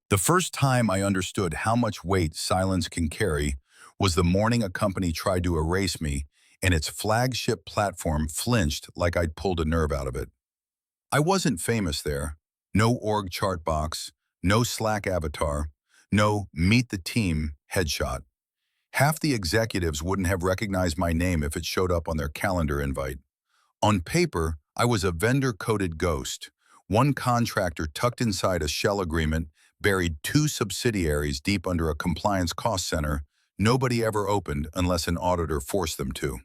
The first time I understood how much weight silence can carry was the morning a company tried to erase me and its flagship platform flinched like I'd pulled a nerve out of it. I wasn't famous there. No org chart box, no Slack avatar, no meet the team headshot. Half the executives wouldn't have recognized my name if it showed up on their calendar invite. On paper, I was a vendor-coded ghost, one contractor tucked inside a shell agreement, buried two subsidiaries deep under a compliance cost center nobody ever opened unless an auditor forced them to.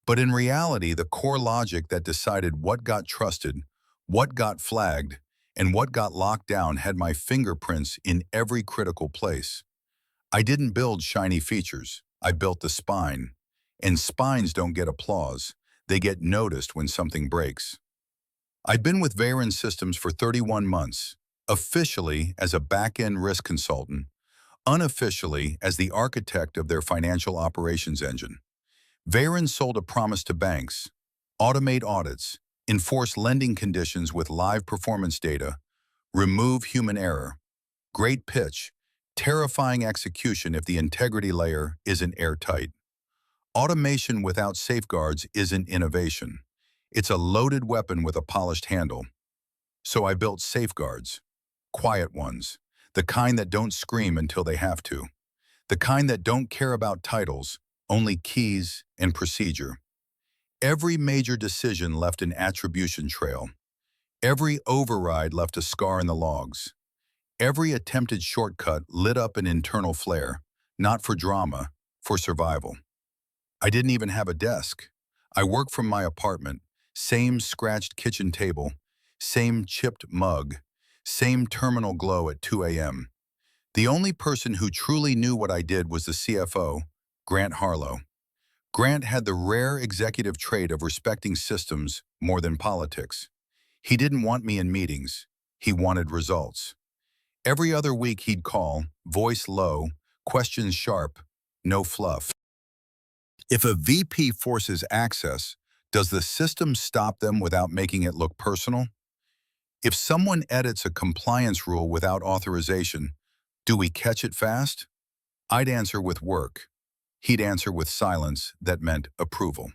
But in reality, the core logic that decided what got trusted, what got flagged, and what got locked down had my fingerprints in every critical place. I didn't build shiny features. I built the spine. And spines don't get applause. They get noticed when something breaks. I've been with Veyron Systems for 31 months, officially as a back-end risk consultant, unofficially as the architect of their financial operations engine. Veyron sold a promise to banks: automate audits, enforce lending conditions with live performance data, remove human error. Great pitch, terrifying execution if the integrity layer isn't airtight. Automation without safeguards isn't innovation. It's a loaded weapon with a polished handle. So I built safeguards, quiet ones, the kind that don't scream until they have to, the kind that don't care about titles, only keys and procedure. Every major decision left an attribution trail. Every override left a scar in the logs. Every attempted shortcut lit up an internal flare, not for drama, for survival. I didn't even have a desk. I worked from my apartment, same scratched kitchen table, same chipped mug, same terminal glow at 2 a.m. The only person who truly knew what I did was the CFO, Grant Harlow. Grant had the rare executive trait of respecting systems more than politics. He didn't want me in meetings. He wanted results. Every other week he'd call, voice low, questions sharp, no fluff. If a VP forces access, does the system stop them without making it look personal? If someone edits a compliance rule without authorization, do we catch it fast? I'd answer with work. He'd answer with silence that meant approval.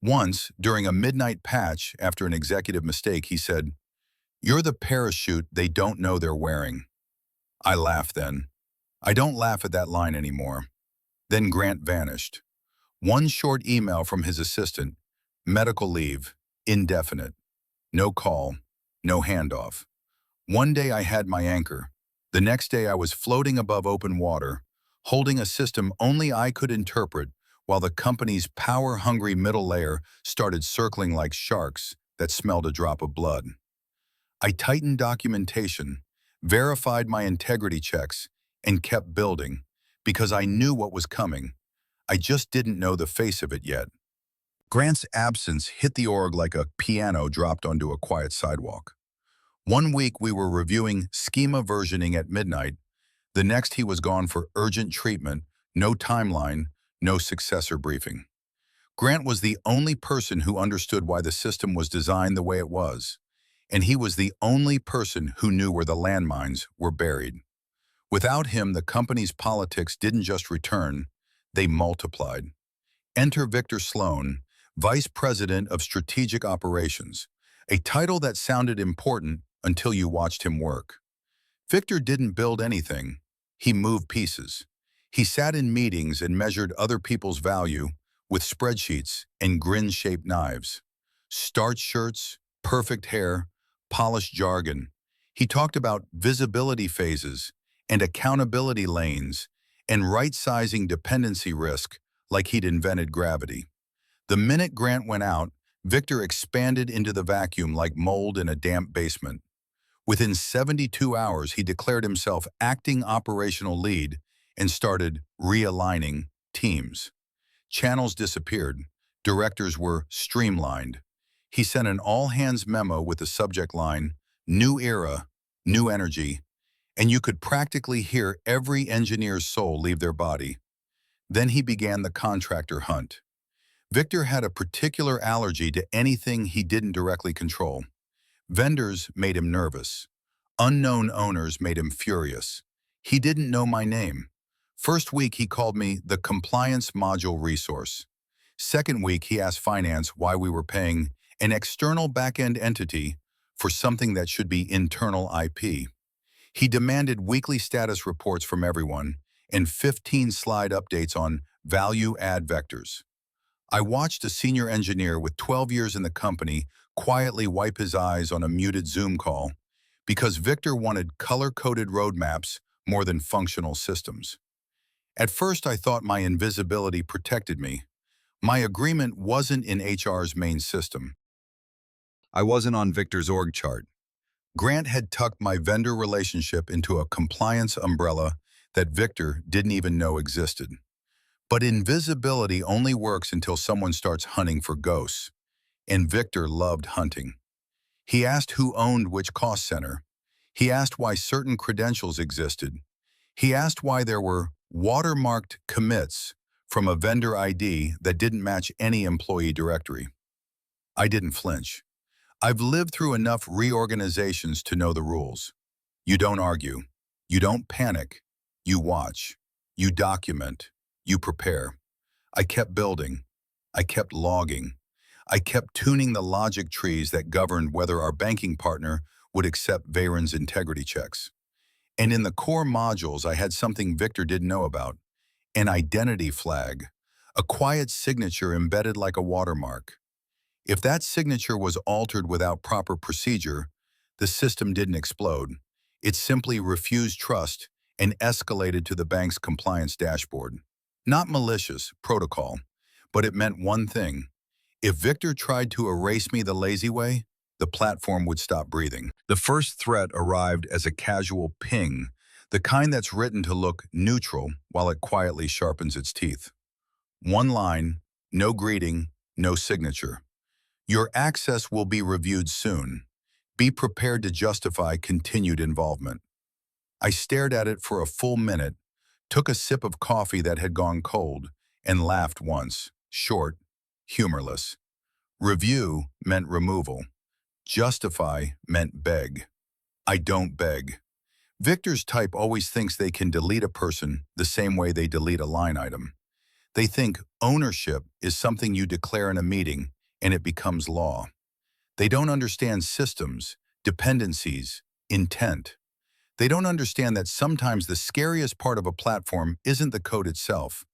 Once, during a midnight patch after an executive mistake, he said, "You're the parachute they don't know they're wearing." I laughed then. I don't laugh at that line anymore. Then Grant vanished. One short email from his assistant: medical leave, indefinite. No call, no handoff. One day I had my anchor. The next day I was floating above open water, holding a system only I could interpret, while the company's power-hungry middle layer started circling like sharks that smelled a drop of blood. I tightened documentation, verified my integrity checks, and kept building, because I knew what was coming. I just didn't know the face of it yet. Grant's absence hit the org like a piano dropped onto a quiet sidewalk. One week we were reviewing schema versioning at midnight. The next he was gone for urgent treatment, no timeline, no successor briefing. Grant was the only person who understood why the system was designed the way it was, and he was the only person who knew where the landmines were buried. Without him, the company's politics didn't just return, they multiplied. Enter Victor Sloan, Vice President of Strategic Operations, a title that sounded important until you watched him work. Victor didn't build anything. He moved pieces. He sat in meetings and measured other people's value with spreadsheets and grin-shaped knives. Starched shirts, perfect hair, polished jargon. He talked about visibility phases and accountability lanes and right-sizing dependency risk like he'd invented gravity. The minute Grant went out, Victor expanded into the vacuum like mold in a damp basement. Within 72 hours, he declared himself acting operational lead and started realigning teams. Channels disappeared. Directors were streamlined. He sent an all-hands memo with the subject line, "New era, new energy," and you could practically hear every engineer's soul leave their body. Then he began the contractor hunt. Victor had a particular allergy to anything he didn't directly control. Vendors made him nervous. Unknown owners made him furious. He didn't know my name. First week, he called me the compliance module resource. Second week, he asked finance why we were paying an external back-end entity for something that should be internal IP. He demanded weekly status reports from everyone and 15-slide updates on value-add vectors. I watched a senior engineer with 12 years in the company quietly wipe his eyes on a muted Zoom call because Victor wanted color-coded roadmaps more than functional systems. At first, I thought my invisibility protected me. My agreement wasn't in HR's main system. I wasn't on Victor's org chart. Grant had tucked my vendor relationship into a compliance umbrella that Victor didn't even know existed. But invisibility only works until someone starts hunting for ghosts, and Victor loved hunting. He asked who owned which cost center. He asked why certain credentials existed. He asked why there were watermarked commits from a vendor ID that didn't match any employee directory. I didn't flinch. I've lived through enough reorganizations to know the rules. You don't argue. You don't panic. You watch. You document. You prepare. I kept building. I kept logging. I kept tuning the logic trees that governed whether our banking partner would accept Veyron's integrity checks. And in the core modules, I had something Victor didn't know about: an identity flag, a quiet signature embedded like a watermark. If that signature was altered without proper procedure, the system didn't explode. It simply refused trust and escalated to the bank's compliance dashboard. Not malicious, protocol, but it meant one thing. If Victor tried to erase me the lazy way, the platform would stop breathing. The first threat arrived as a casual ping, the kind that's written to look neutral while it quietly sharpens its teeth. One line, no greeting, no signature. Your access will be reviewed soon. Be prepared to justify continued involvement. I stared at it for a full minute, took a sip of coffee that had gone cold, and laughed once, short, humorless. Review meant removal. Justify meant beg. I don't beg. Victor's type always thinks they can delete a person the same way they delete a line item. They think ownership is something you declare in a meeting and it becomes law. They don't understand systems, dependencies, intent. They don't understand that sometimes the scariest part of a platform isn't the code itself.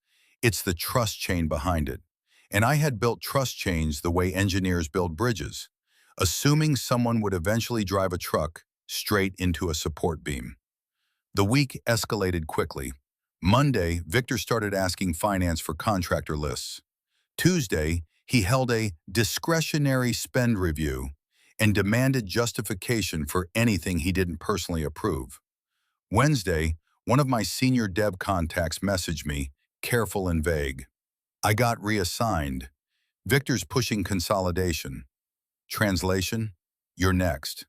It's the trust chain behind it. And I had built trust chains the way engineers build bridges, assuming someone would eventually drive a truck straight into a support beam. The week escalated quickly. Monday, Victor started asking finance for contractor lists. Tuesday, he held a discretionary spend review and demanded justification for anything he didn't personally approve. Wednesday, one of my senior dev contacts messaged me, careful and vague. I got reassigned. Victor's pushing consolidation. Translation: you're next.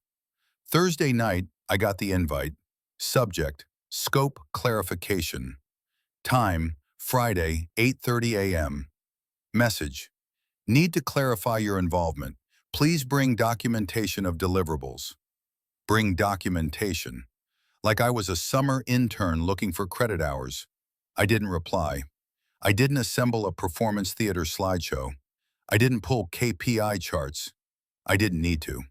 Thursday night, I got the invite. Subject: scope clarification. Time: Friday, 8:30 a.m. Message: need to clarify your involvement. Please bring documentation of deliverables. Bring documentation. Like I was a summer intern looking for credit hours. I didn't reply. I didn't assemble a performance theater slideshow. I didn't pull KPI charts. I didn't need to.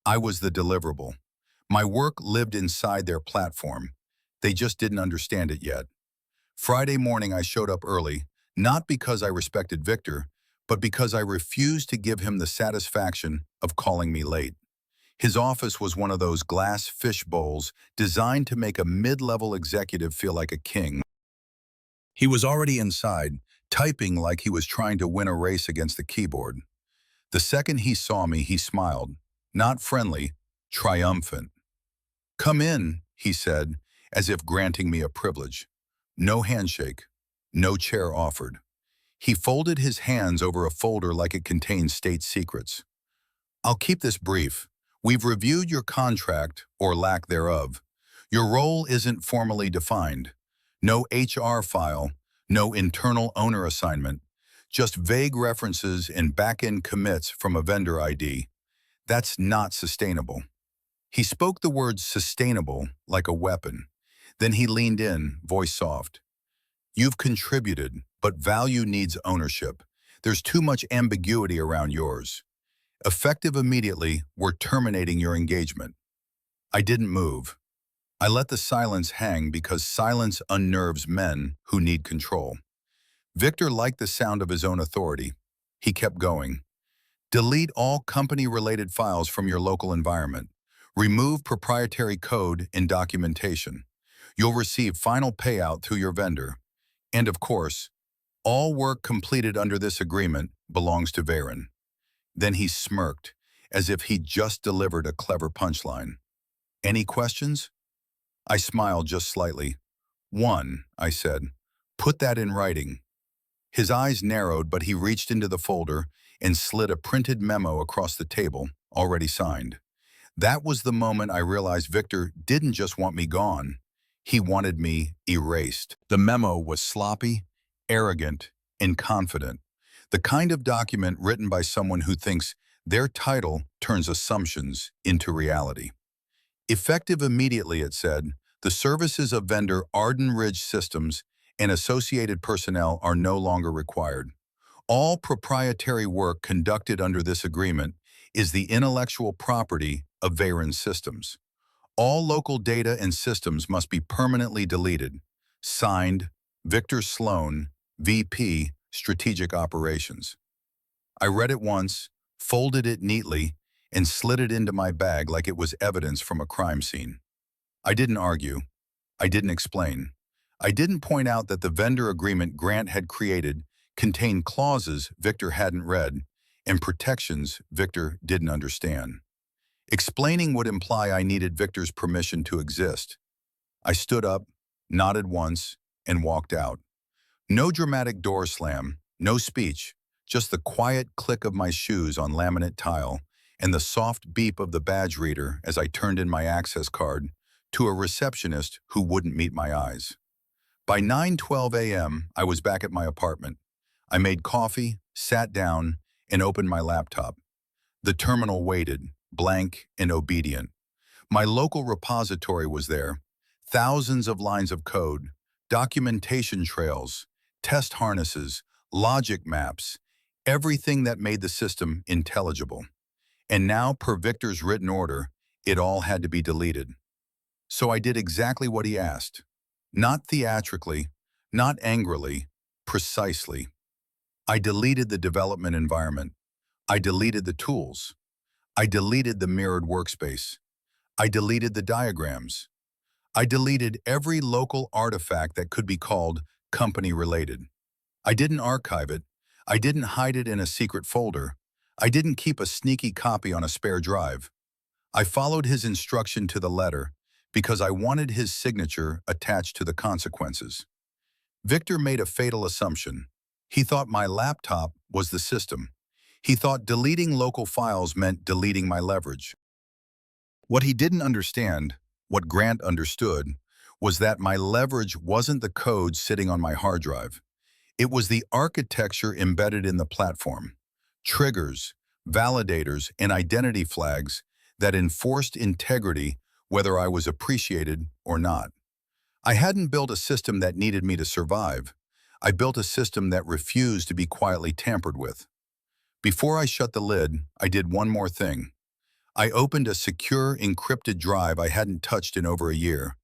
I was the deliverable. My work lived inside their platform. They just didn't understand it yet. Friday morning, I showed up early, not because I respected Victor, but because I refused to give him the satisfaction of calling me late. His office was one of those glass fish bowls designed to make a mid-level executive feel like a king. He was already inside, typing like he was trying to win a race against the keyboard. The second he saw me, he smiled, not friendly, triumphant. "Come in," he said, as if granting me a privilege. No handshake, no chair offered. He folded his hands over a folder like it contained state secrets. "I'll keep this brief. We've reviewed your contract, or lack thereof. Your role isn't formally defined. No HR file, no internal owner assignment, just vague references and back-end commits from a vendor ID. That's not sustainable." He spoke the word sustainable like a weapon. Then he leaned in, voice soft. You've contributed, but value needs ownership. There's too much ambiguity around yours. Effective immediately, we're terminating your engagement. I didn't move. I let the silence hang because silence unnerves men who need control. Victor liked the sound of his own authority. He kept going. Delete all company-related files from your local environment. Remove proprietary code and documentation. You'll receive final payout through your vendor. And of course, all work completed under this agreement belongs to Varen. Then he smirked, as if he'd just delivered a clever punchline. Any questions? I smiled just slightly. One, I said. Put that in writing. His eyes narrowed, but he reached into the folder and slid a printed memo across the table, already signed. That was the moment I realized Victor didn't just want me gone. He wanted me erased. The memo was sloppy, arrogant, and confident. The kind of document written by someone who thinks their title turns assumptions into reality. Effective immediately, it said, the services of vendor Arden Ridge Systems and associated personnel are no longer required. All proprietary work conducted under this agreement is the intellectual property of Varen Systems. All local data and systems must be permanently deleted. Signed, Victor Sloan, VP, Strategic Operations. I read it once, folded it neatly, and slid it into my bag like it was evidence from a crime scene. I didn't argue. I didn't explain. I didn't point out that the vendor agreement Grant had created contained clauses Victor hadn't read and protections Victor didn't understand. Explaining would imply I needed Victor's permission to exist. I stood up, nodded once, and walked out. No dramatic door slam, no speech, just the quiet click of my shoes on laminate tile and the soft beep of the badge reader as I turned in my access card to a receptionist who wouldn't meet my eyes. By 9:12 a.m., I was back at my apartment. I made coffee, sat down, and opened my laptop. The terminal waited, blank and obedient. My local repository was there. Thousands of lines of code, documentation trails, test harnesses, logic maps, everything that made the system intelligible. And now, per Victor's written order, it all had to be deleted. So I did exactly what he asked. Not theatrically, not angrily, precisely. I deleted the development environment. I deleted the tools. I deleted the mirrored workspace. I deleted the diagrams. I deleted every local artifact that could be called company-related. I didn't archive it. I didn't hide it in a secret folder. I didn't keep a sneaky copy on a spare drive. I followed his instruction to the letter because I wanted his signature attached to the consequences. Victor made a fatal assumption. He thought my laptop was the system. He thought deleting local files meant deleting my leverage. What he didn't understand, what Grant understood, was that my leverage wasn't the code sitting on my hard drive. It was the architecture embedded in the platform. Triggers, validators, and identity flags that enforced integrity whether I was appreciated or not. I hadn't built a system that needed me to survive. I built a system that refused to be quietly tampered with. Before I shut the lid, I did one more thing. I opened a secure, encrypted drive I hadn't touched in over a year.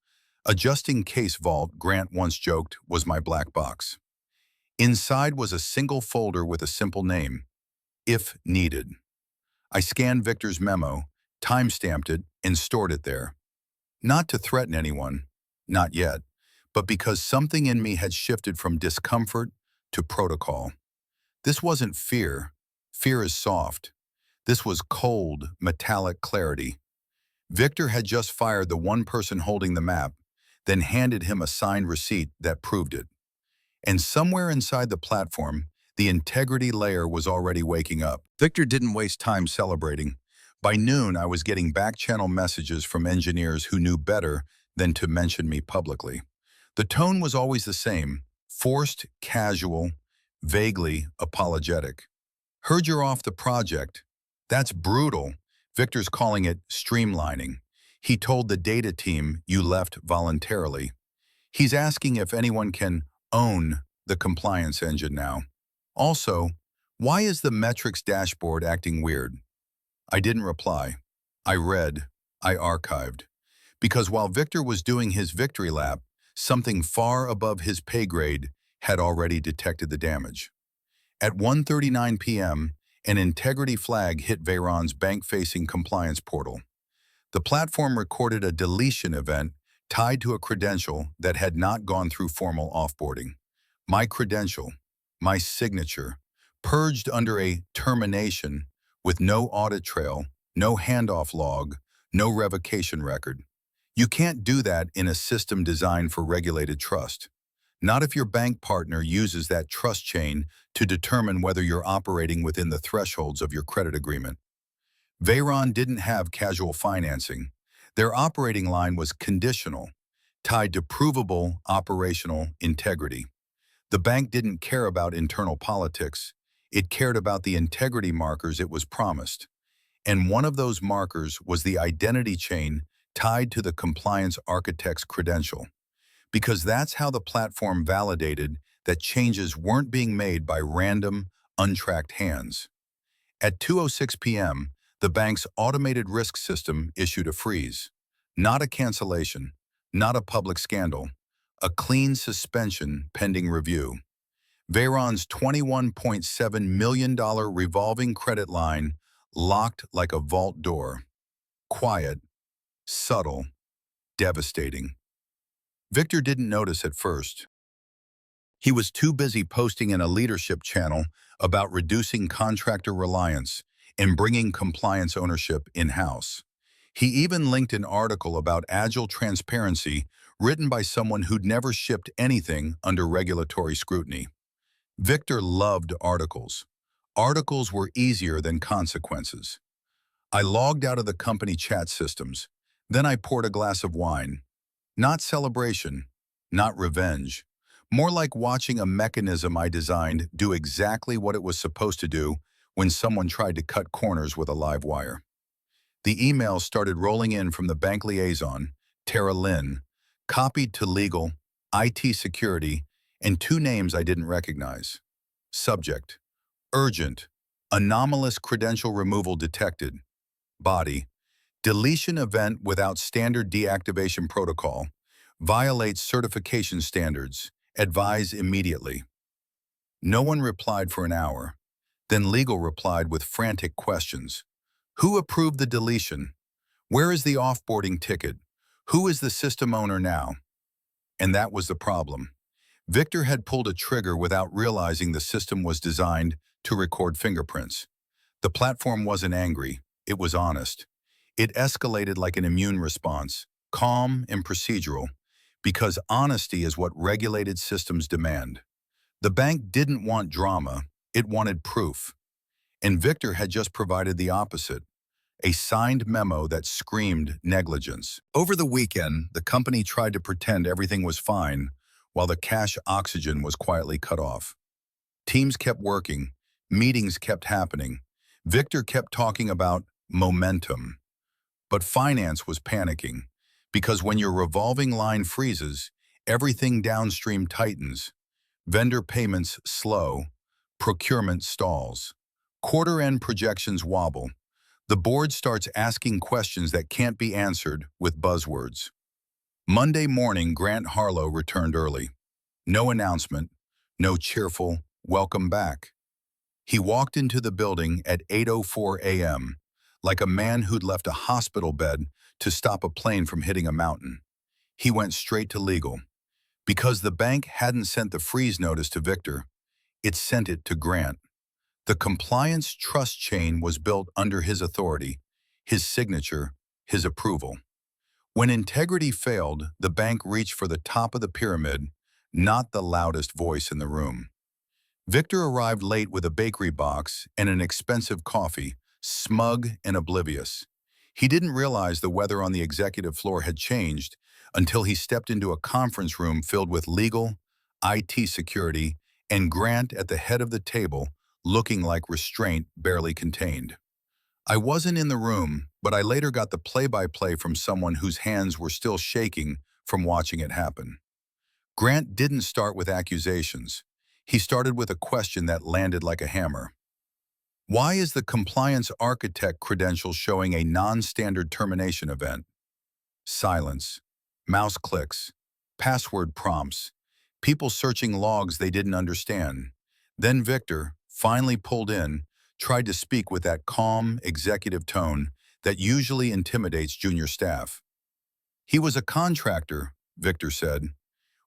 A just-in-case vault, Grant once joked, was my black box. Inside was a single folder with a simple name, If Needed. I scanned Victor's memo, time-stamped it, and stored it there. Not to threaten anyone, not yet, but because something in me had shifted from discomfort to protocol. This wasn't fear. Fear is soft. This was cold, metallic clarity. Victor had just fired the one person holding the map, then handed him a signed receipt that proved it. And somewhere inside the platform, the integrity layer was already waking up. Victor didn't waste time celebrating. By noon, I was getting back-channel messages from engineers who knew better than to mention me publicly. The tone was always the same, forced, casual, vaguely apologetic. Heard you're off the project. That's brutal. Victor's calling it streamlining. He told the data team you left voluntarily. He's asking if anyone can own the compliance engine now. Also, why is the metrics dashboard acting weird? I didn't reply. I read. I archived. Because while Victor was doing his victory lap, something far above his pay grade had already detected the damage. At 1:39 p.m., an integrity flag hit Veyron's bank-facing compliance portal. The platform recorded a deletion event tied to a credential that had not gone through formal offboarding. My credential, my signature, purged under a termination with no audit trail, no handoff log, no revocation record. You can't do that in a system designed for regulated trust. Not if your bank partner uses that trust chain to determine whether you're operating within the thresholds of your credit agreement. Veyron didn't have casual financing. Their operating line was conditional, tied to provable operational integrity. The bank didn't care about internal politics. It cared about the integrity markers it was promised. And one of those markers was the identity chain tied to the compliance architect's credential. Because that's how the platform validated that changes weren't being made by random, untracked hands. At 2:06 p.m., the bank's automated risk system issued a freeze. Not a cancellation, not a public scandal, a clean suspension pending review. Veyron's $21.7 million revolving credit line locked like a vault door. Quiet, subtle, devastating. Victor didn't notice at first. He was too busy posting in a leadership channel about reducing contractor reliance and bringing compliance ownership in-house. He even linked an article about agile transparency written by someone who'd never shipped anything under regulatory scrutiny. Victor loved articles. Articles were easier than consequences. I logged out of the company chat systems. Then I poured a glass of wine. Not celebration, not revenge. More like watching a mechanism I designed do exactly what it was supposed to do when someone tried to cut corners with a live wire. The emails started rolling in from the bank liaison, Tara Lynn, copied to legal, IT security, and two names I didn't recognize. Subject: urgent, anomalous credential removal detected. Body: deletion event without standard deactivation protocol. Violates certification standards. Advise immediately. No one replied for an hour. Then legal replied with frantic questions. Who approved the deletion? Where is the offboarding ticket? Who is the system owner now? And that was the problem. Victor had pulled a trigger without realizing the system was designed to record fingerprints. The platform wasn't angry. It was honest. It escalated like an immune response, calm and procedural, because honesty is what regulated systems demand. The bank didn't want drama, it wanted proof. And Victor had just provided the opposite, a signed memo that screamed negligence. Over the weekend, the company tried to pretend everything was fine while the cash oxygen was quietly cut off. Teams kept working, meetings kept happening. Victor kept talking about momentum. But finance was panicking, because when your revolving line freezes, everything downstream tightens. Vendor payments slow, procurement stalls. Quarter-end projections wobble. The board starts asking questions that can't be answered with buzzwords. Monday morning, Grant Harlow returned early. No announcement, no cheerful welcome back. He walked into the building at 8:04 a.m., like a man who'd left a hospital bed to stop a plane from hitting a mountain. He went straight to legal. Because the bank hadn't sent the freeze notice to Victor, it sent it to Grant. The compliance trust chain was built under his authority, his signature, his approval. When integrity failed, the bank reached for the top of the pyramid, not the loudest voice in the room. Victor arrived late with a bakery box and an expensive coffee, smug and oblivious. He didn't realize the weather on the executive floor had changed until he stepped into a conference room filled with legal, IT security, and Grant at the head of the table, looking like restraint barely contained. I wasn't in the room, but I later got the play-by-play from someone whose hands were still shaking from watching it happen. Grant didn't start with accusations. He started with a question that landed like a hammer. Why is the compliance architect credential showing a non-standard termination event? Silence, mouse clicks, password prompts, people searching logs they didn't understand. Then Victor, finally pulled in, tried to speak with that calm, executive tone that usually intimidates junior staff. He was a contractor, Victor said.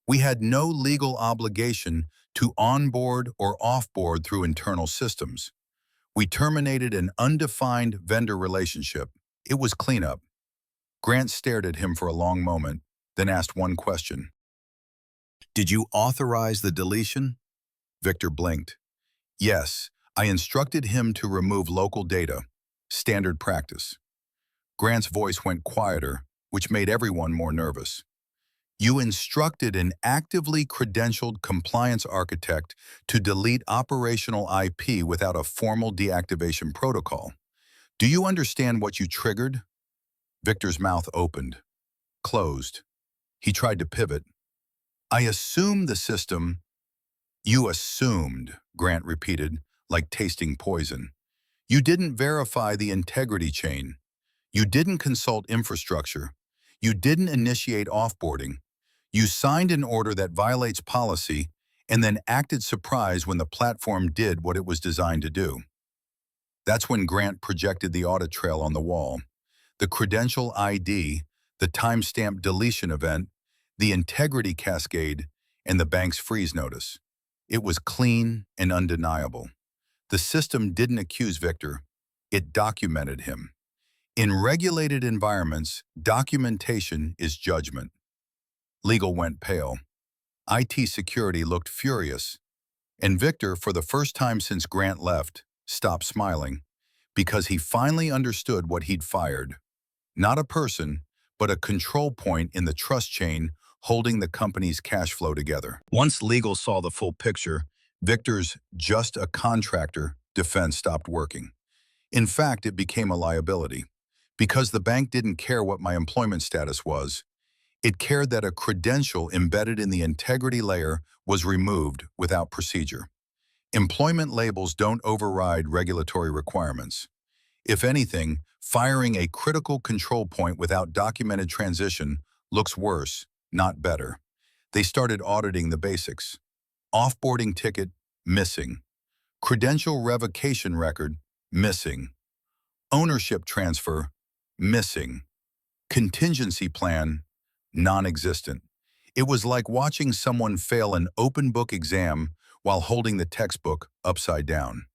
We had no legal obligation to onboard or offboard through internal systems. We terminated an undefined vendor relationship. It was cleanup. Grant stared at him for a long moment, then asked one question. Did you authorize the deletion? Victor blinked. Yes, I instructed him to remove local data. Standard practice. Grant's voice went quieter, which made everyone more nervous. You instructed an actively credentialed compliance architect to delete operational IP without a formal deactivation protocol. Do you understand what you triggered? Victor's mouth opened, closed. He tried to pivot. I assumed the system. You assumed, Grant repeated, like tasting poison. You didn't verify the integrity chain. You didn't consult infrastructure. You didn't initiate offboarding. You signed an order that violates policy and then acted surprised when the platform did what it was designed to do. That's when Grant projected the audit trail on the wall. The credential ID, the timestamp deletion event, the integrity cascade, and the bank's freeze notice. It was clean and undeniable. The system didn't accuse Victor. It documented him. In regulated environments, documentation is judgment. Legal went pale. IT security looked furious. And Victor, for the first time since Grant left, stopped smiling because he finally understood what he'd fired. Not a person, but a control point in the trust chain holding the company's cash flow together. Once legal saw the full picture, Victor's "just a contractor" defense stopped working. In fact, it became a liability. Because the bank didn't care what my employment status was, it cared that a credential embedded in the integrity layer was removed without procedure. Employment labels don't override regulatory requirements. If anything, firing a critical control point without documented transition looks worse, not better. They started auditing the basics. Offboarding ticket, missing. Credential revocation record, missing. Ownership transfer, missing. Contingency plan, non-existent. It was like watching someone fail an open book exam while holding the textbook upside down.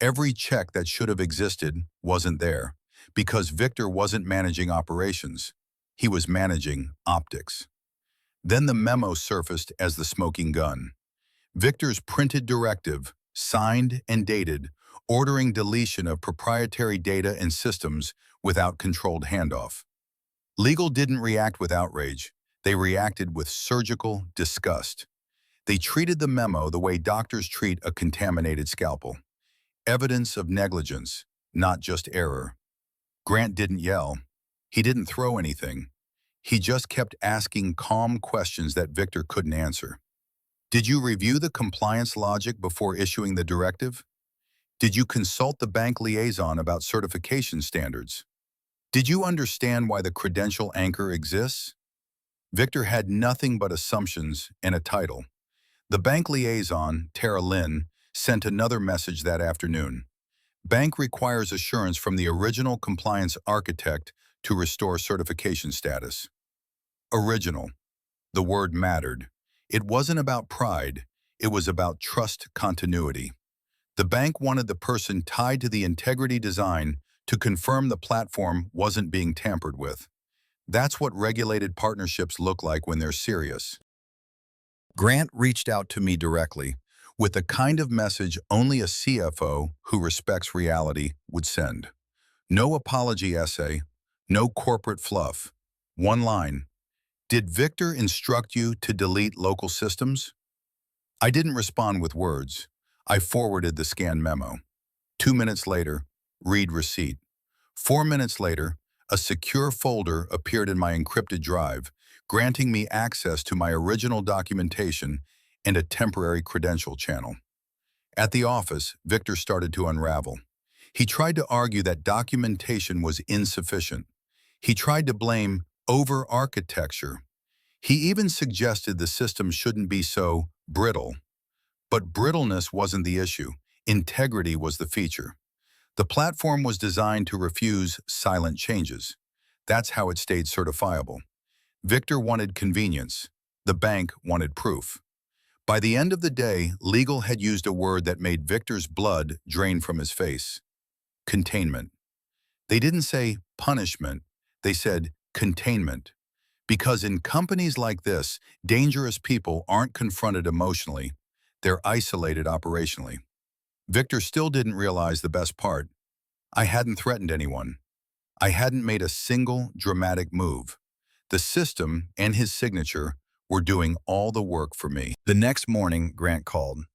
Every check that should have existed wasn't there because Victor wasn't managing operations. He was managing optics. Then the memo surfaced as the smoking gun. Victor's printed directive, signed and dated, ordering deletion of proprietary data and systems without controlled handoff. Legal didn't react with outrage. They reacted with surgical disgust. They treated the memo the way doctors treat a contaminated scalpel. Evidence of negligence, not just error. Grant didn't yell. He didn't throw anything. He just kept asking calm questions that Victor couldn't answer. Did you review the compliance logic before issuing the directive? Did you consult the bank liaison about certification standards? Did you understand why the credential anchor exists? Victor had nothing but assumptions and a title. The bank liaison, Tara Lynn, sent another message that afternoon. Bank requires assurance from the original compliance architect to restore certification status. Original. The word mattered. It wasn't about pride. It was about trust continuity. The bank wanted the person tied to the integrity design to confirm the platform wasn't being tampered with. That's what regulated partnerships look like when they're serious. Grant reached out to me directly, with the kind of message only a CFO who respects reality would send. No apology essay, no corporate fluff. One line. Did Victor instruct you to delete local systems? I didn't respond with words. I forwarded the scanned memo. 2 minutes later, read receipt. 4 minutes later, a secure folder appeared in my encrypted drive, granting me access to my original documentation and a temporary credential channel. At the office, Victor started to unravel. He tried to argue that documentation was insufficient. He tried to blame over-architecture. He even suggested the system shouldn't be so brittle. But brittleness wasn't the issue. Integrity was the feature. The platform was designed to refuse silent changes. That's how it stayed certifiable. Victor wanted convenience. The bank wanted proof. By the end of the day, legal had used a word that made Victor's blood drain from his face: containment. They didn't say punishment, they said containment. Because in companies like this, dangerous people aren't confronted emotionally, they're isolated operationally. Victor still didn't realize the best part. I hadn't threatened anyone. I hadn't made a single dramatic move. The system and his signature were doing all the work for me. The next morning, Grant called.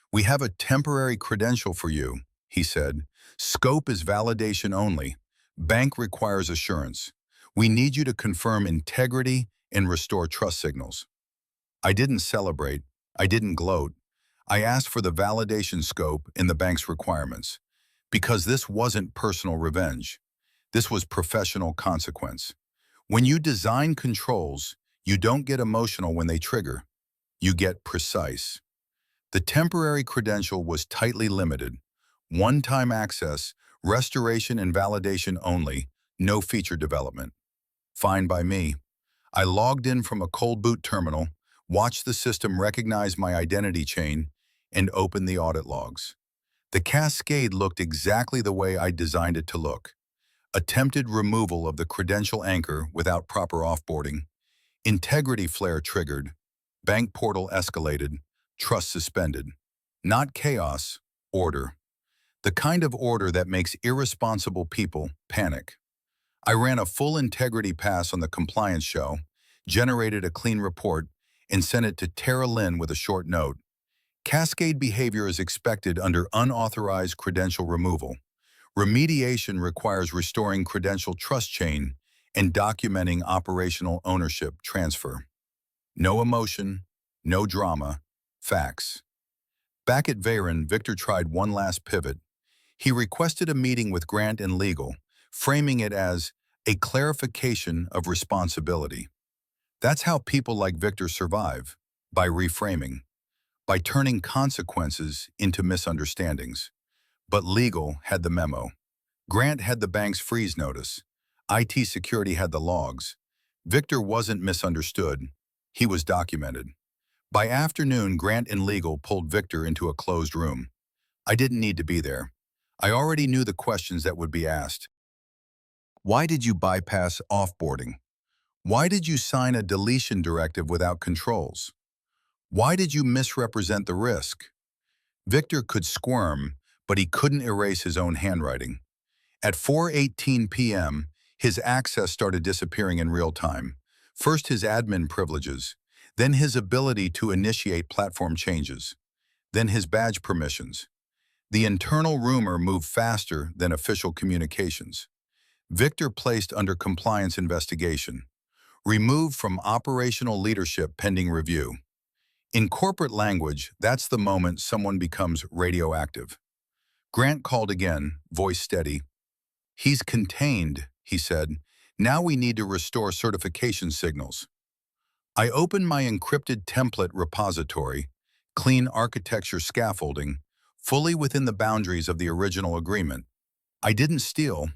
"We have a temporary credential for you," he said. "Scope is validation only. Bank requires assurance. We need you to confirm integrity and restore trust signals." I didn't celebrate. I didn't gloat. I asked for the validation scope in the bank's requirements. Because this wasn't personal revenge. This was professional consequence. When you design controls, you don't get emotional when they trigger. You get precise. The temporary credential was tightly limited. One-time access, restoration and validation only, no feature development. Fine by me. I logged in from a cold boot terminal, watched the system recognize my identity chain, and opened the audit logs. The cascade looked exactly the way I designed it to look. Attempted removal of the credential anchor without proper offboarding. Integrity flare triggered. Bank portal escalated. Trust suspended. Not chaos, order. The kind of order that makes irresponsible people panic. I ran a full integrity pass on the compliance show, generated a clean report, and sent it to Tara Lynn with a short note. Cascade behavior is expected under unauthorized credential removal. Remediation requires restoring credential trust chain and documenting operational ownership transfer. No emotion, no drama, facts. Back at Veyron, Victor tried one last pivot. He requested a meeting with Grant and legal, framing it as a clarification of responsibility. That's how people like Victor survive, by reframing, by turning consequences into misunderstandings. But legal had the memo. Grant had the bank's freeze notice. IT security had the logs. Victor wasn't misunderstood. He was documented. By afternoon, Grant and legal pulled Victor into a closed room. I didn't need to be there. I already knew the questions that would be asked. Why did you bypass offboarding? Why did you sign a deletion directive without controls? Why did you misrepresent the risk? Victor could squirm, but he couldn't erase his own handwriting. At 4:18 p.m., his access started disappearing in real time. First his admin privileges, then his ability to initiate platform changes, then his badge permissions. The internal rumor moved faster than official communications. Victor placed under compliance investigation. Removed from operational leadership pending review. In corporate language, that's the moment someone becomes radioactive. Grant called again, voice steady. "He's contained," he said. "Now we need to restore certification signals." I opened my encrypted template repository, clean architecture scaffolding, fully within the boundaries of the original agreement. I didn't steal.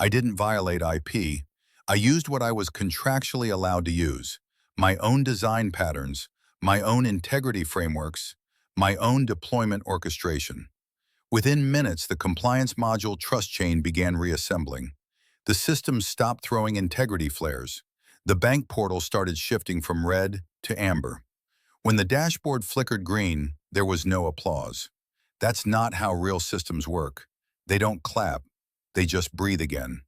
I didn't violate IP. I used what I was contractually allowed to use, my own design patterns, my own integrity frameworks, my own deployment orchestration. Within minutes, the compliance module trust chain began reassembling. The system stopped throwing integrity flares. The bank portal started shifting from red to amber. When the dashboard flickered green, there was no applause. That's not how real systems work. They don't clap. They just breathe again.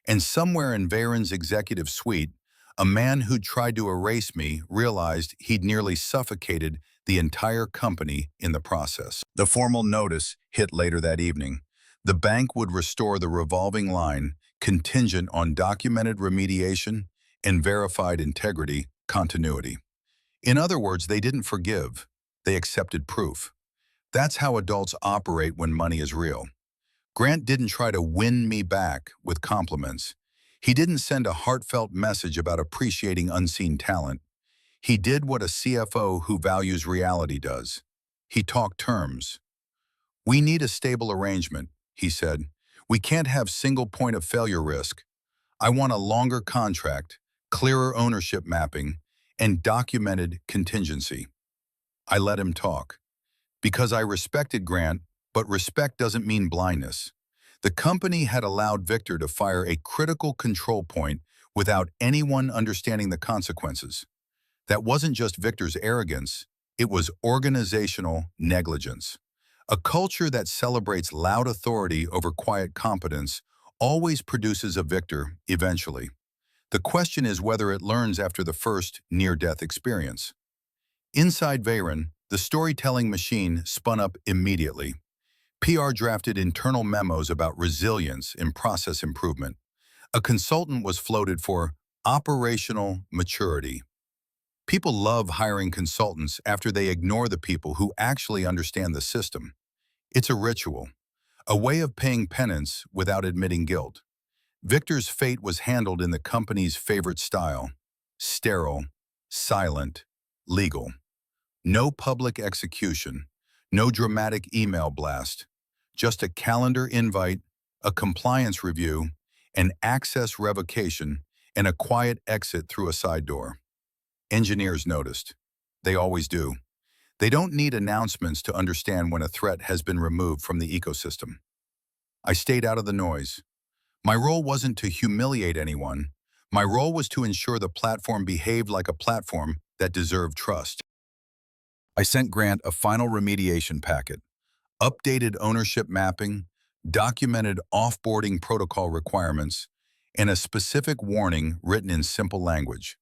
And somewhere in Veyron's executive suite, a man who'd tried to erase me realized he'd nearly suffocated the entire company in the process. The formal notice hit later that evening. The bank would restore the revolving line, contingent on documented remediation and verified integrity continuity. In other words, they didn't forgive, they accepted proof. That's how adults operate when money is real. Grant didn't try to win me back with compliments. He didn't send a heartfelt message about appreciating unseen talent. He did what a CFO who values reality does. He talked terms. "We need a stable arrangement," he said. "We can't have single point of failure risk. I want a longer contract, clearer ownership mapping, and documented contingency." I let him talk. Because I respected Grant, but respect doesn't mean blindness. The company had allowed Victor to fire a critical control point without anyone understanding the consequences. That wasn't just Victor's arrogance, it was organizational negligence. A culture that celebrates loud authority over quiet competence always produces a Victor eventually. The question is whether it learns after the first near-death experience. Inside Veyron, the storytelling machine spun up immediately. PR drafted internal memos about resilience and process improvement. A consultant was floated for operational maturity. People love hiring consultants after they ignore the people who actually understand the system. It's a ritual, a way of paying penance without admitting guilt. Victor's fate was handled in the company's favorite style: sterile, silent, legal. No public execution, no dramatic email blast, just a calendar invite, a compliance review, an access revocation, and a quiet exit through a side door. Engineers noticed. They always do. They don't need announcements to understand when a threat has been removed from the ecosystem. I stayed out of the noise. My role wasn't to humiliate anyone. My role was to ensure the platform behaved like a platform that deserved trust. I sent Grant a final remediation packet, updated ownership mapping, documented offboarding protocol requirements, and a specific warning written in simple language.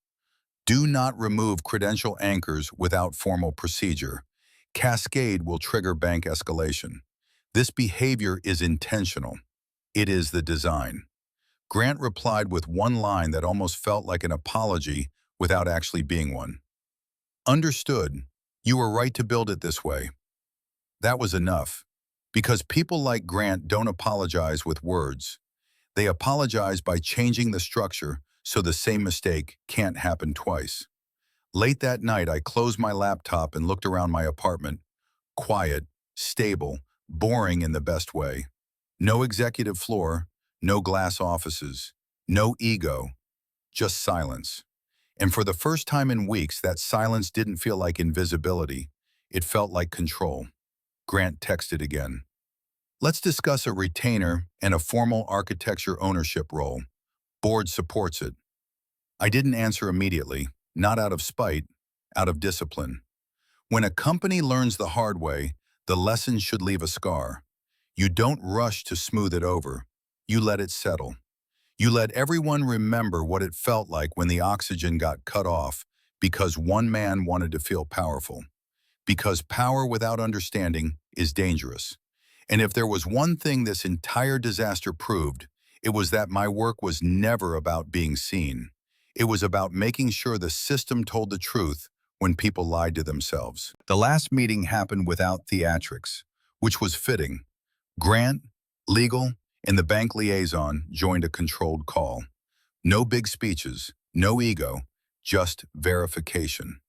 Do not remove credential anchors without formal procedure. Cascade will trigger bank escalation. This behavior is intentional. It is the design. Grant replied with one line that almost felt like an apology without actually being one. "Understood. You were right to build it this way." That was enough. Because people like Grant don't apologize with words. They apologize by changing the structure so the same mistake can't happen twice. Late that night, I closed my laptop and looked around my apartment. Quiet, stable, boring in the best way. No executive floor, no glass offices, no ego, just silence. And for the first time in weeks, that silence didn't feel like invisibility. It felt like control. Grant texted again. "Let's discuss a retainer and a formal architecture ownership role. Board supports it." I didn't answer immediately, not out of spite, out of discipline. When a company learns the hard way, the lesson should leave a scar. You don't rush to smooth it over. You let it settle. You let everyone remember what it felt like when the oxygen got cut off because one man wanted to feel powerful. Because power without understanding is dangerous. And if there was one thing this entire disaster proved, it was that my work was never about being seen. It was about making sure the system told the truth when people lied to themselves. The last meeting happened without theatrics, which was fitting. Grant, legal, and the bank liaison joined a controlled call. No big speeches, no ego, just verification.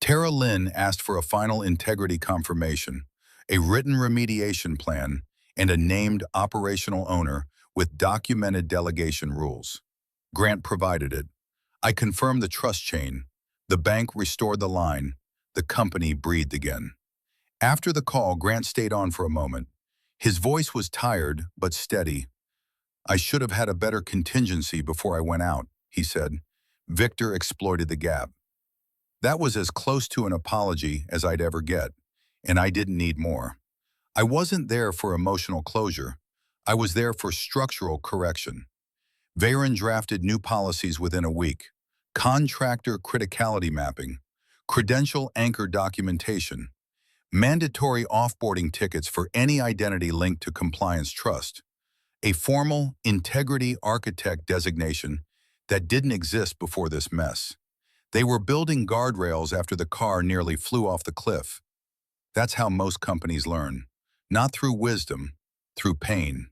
Tara Lynn asked for a final integrity confirmation, a written remediation plan, and a named operational owner with documented delegation rules. Grant provided it. I confirmed the trust chain. The bank restored the line. The company breathed again. After the call, Grant stayed on for a moment. His voice was tired, but steady. "I should have had a better contingency before I went out," he said. "Victor exploited the gap." That was as close to an apology as I'd ever get, and I didn't need more. I wasn't there for emotional closure. I was there for structural correction. Veyron drafted new policies within a week: contractor criticality mapping, credential anchor documentation, mandatory offboarding tickets for any identity linked to compliance trust. a formal integrity architect designation that didn't exist before this mess. They were building guardrails after the car nearly flew off the cliff. That's how most companies learn. Not through wisdom, through pain.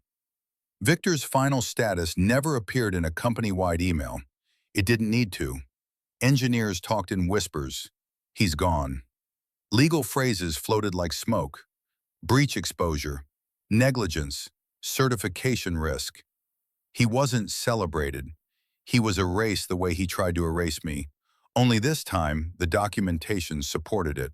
Victor's final status never appeared in a company-wide email. It didn't need to. Engineers talked in whispers. He's gone. Legal phrases floated like smoke. Breach exposure, negligence, certification risk. He wasn't celebrated. He was erased the way he tried to erase me. Only this time, the documentation supported it.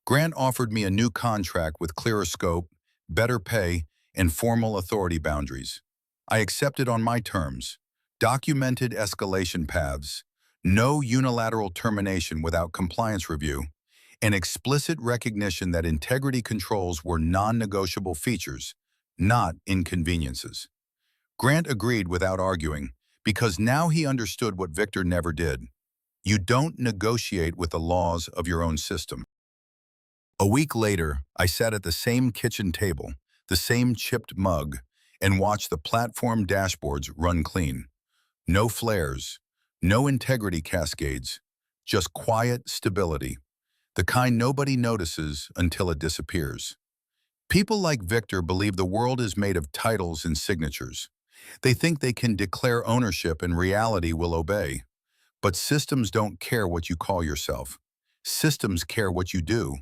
Grant offered me a new contract with clearer scope, better pay, and formal authority boundaries. I accepted on my terms. Documented escalation paths, no unilateral termination without compliance review, and explicit recognition that integrity controls were non-negotiable features, not inconveniences. Grant agreed without arguing, because now he understood what Victor never did. You don't negotiate with the laws of your own system. A week later, I sat at the same kitchen table, the same chipped mug, and watched the platform dashboards run clean. No flares, no integrity cascades, just quiet stability, the kind nobody notices until it disappears. People like Victor believe the world is made of titles and signatures. They think they can declare ownership and reality will obey. But systems don't care what you call yourself. Systems care what you do,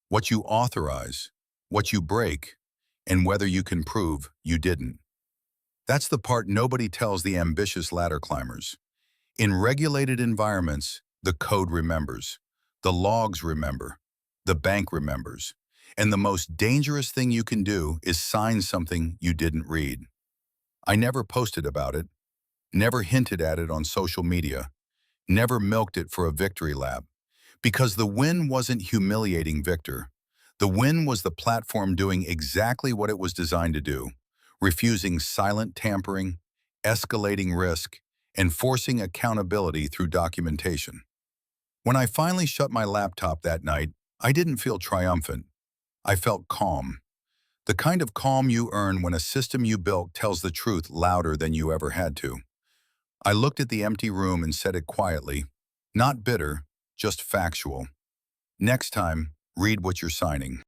what you authorize, what you break, and whether you can prove you didn't. That's the part nobody tells the ambitious ladder climbers. In regulated environments, the code remembers, the logs remember, the bank remembers, and the most dangerous thing you can do is sign something you didn't read. I never posted about it, never hinted at it on social media, never milked it for a victory lap. Because the win wasn't humiliating Victor. The win was the platform doing exactly what it was designed to do, refusing silent tampering, escalating risk, and forcing accountability through documentation. When I finally shut my laptop that night, I didn't feel triumphant. I felt calm. The kind of calm you earn when a system you built tells the truth louder than you ever had to. I looked at the empty room and said it quietly, not bitter, just factual. Next time, read what you're signing.